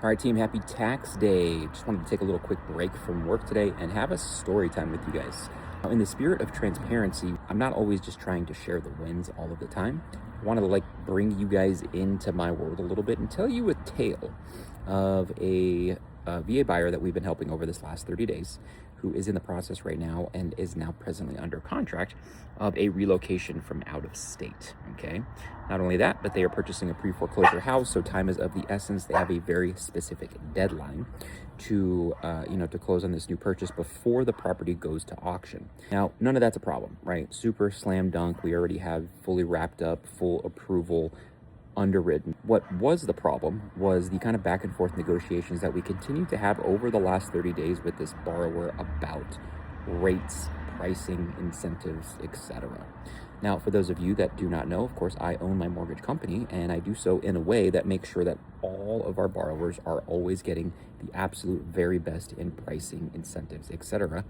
All right, team, happy tax day. Just wanted to take a little quick break from work today and have a story time with you guys. Now, in the spirit of transparency, I'm not always just trying to share the wins all of the time. I want to bring you guys into my world a little bit and tell you a tale of a VA buyer that we've been helping over this last 30 days, who is in the process right now and is now presently under contract of a relocation from out of state. Okay, not only that, but they are purchasing a pre-foreclosure house, so time is of the essence. They have a very specific deadline to to close on this new purchase before the property goes to auction. Now, none of that's a problem, right? Super slam dunk. We already have fully wrapped up, full approval, underwritten. What was the problem was the kind of back and forth negotiations that we continue to have over the last 30 days with this borrower about rates, pricing, incentives, etc. Now, for those of you that do not know, of course, I own my mortgage company, and I do so in a way that makes sure that all of our borrowers are always getting the absolute very best in pricing, incentives, etc.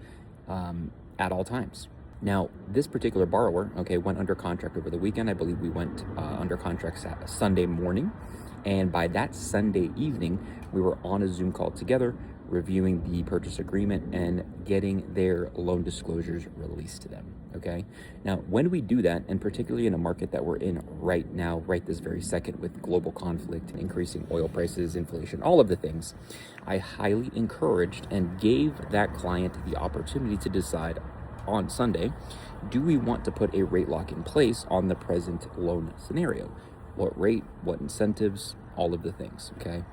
At all times. Now, this particular borrower, went under contract over the weekend. I believe we went under contract Sunday morning. And by that Sunday evening, we were on a Zoom call together, reviewing the purchase agreement and getting their loan disclosures released to them, okay? Now, when we do that, and particularly in a market that we're in right now, right this very second, with global conflict, increasing oil prices, inflation, all of the things, I highly encouraged and gave that client the opportunity to decide on Sunday, do we want to put a rate lock in place on the present loan scenario? What rate, what incentives, all of the things, okay?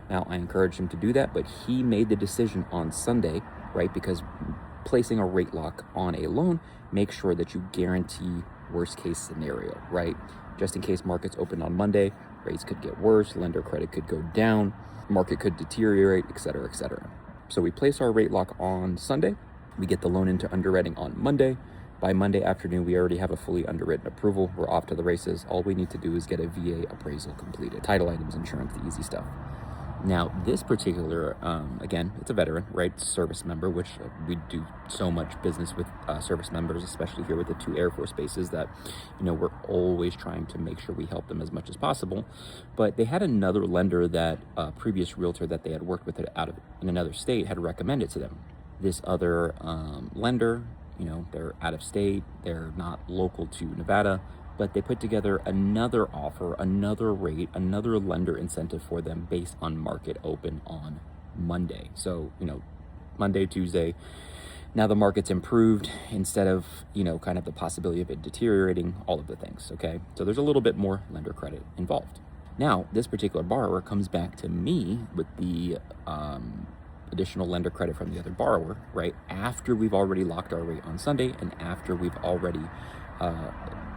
Now, I encouraged him to do that, but he made the decision on Sunday, right? Because placing a rate lock on a loan makes sure that you guarantee worst case scenario, right? Just in case markets open on Monday, rates could get worse, lender credit could go down, market could deteriorate, etc., etc. So we place our rate lock on Sunday. We get the loan into underwriting on Monday. By Monday afternoon, we already have a fully underwritten approval. We're off to the races. All we need to do is get a VA appraisal completed. Title items, insurance, the easy stuff. Now, this particular, again, it's a veteran, right? Service member, which we do so much business with service members, especially here with the 2 Air Force bases that, we're always trying to make sure we help them as much as possible. But they had another lender that a previous realtor that they had worked with in another state had recommended to them. This other lender, they're out of state, they're not local to Nevada, but they put together another offer, another rate, another lender incentive for them based on market open on Monday. So, Monday, Tuesday, now the market's improved instead of, kind of the possibility of it deteriorating, all of the things, okay? So there's a little bit more lender credit involved. Now, this particular borrower comes back to me with the additional lender credit from the other borrower, right? After we've already locked our rate on Sunday and after we've already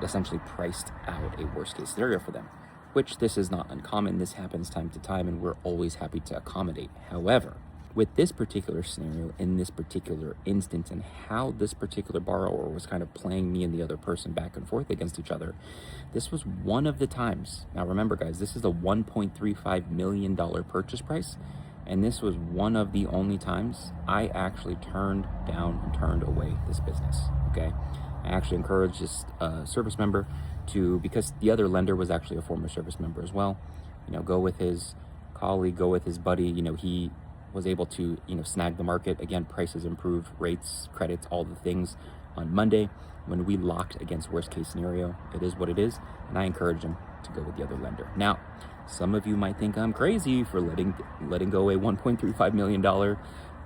essentially priced out a worst case scenario for them, which this is not uncommon. This happens time to time and we're always happy to accommodate. However, with this particular scenario, in this particular instance, and how this particular borrower was kind of playing me and the other person back and forth against each other, this was one of the times. Now remember guys, this is a $1.35 million purchase price. And this was one of the only times I actually turned down and turned away this business, okay? I actually encouraged this service member to, because the other lender was actually a former service member as well, go with his colleague, go with his buddy. He was able to, snag the market. Again, prices improve, rates, credits, all the things on Monday. When we locked against worst case scenario, it is what it is. And I encouraged him to go with the other lender. Now, some of you might think I'm crazy for letting go a $1.35 million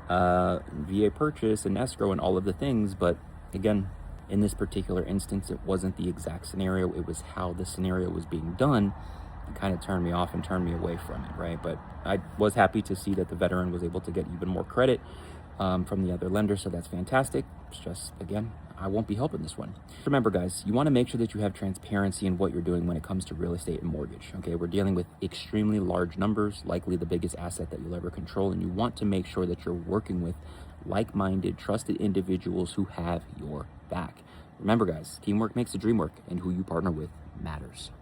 VA purchase and escrow and all of the things. But again, in this particular instance, it wasn't the exact scenario. It was how the scenario was being done. It kind of turned me off and turned me away from it, right? But I was happy to see that the veteran was able to get even more credit from the other lender, so that's fantastic. It's just, again, I won't be helping this one. Remember guys, you want to make sure that you have transparency in what you're doing when it comes to real estate and mortgage, okay? We're dealing with extremely large numbers, likely the biggest asset that you'll ever control, and you want to make sure that you're working with like-minded, trusted individuals who have your back. Remember guys, teamwork makes the dream work, and who you partner with matters.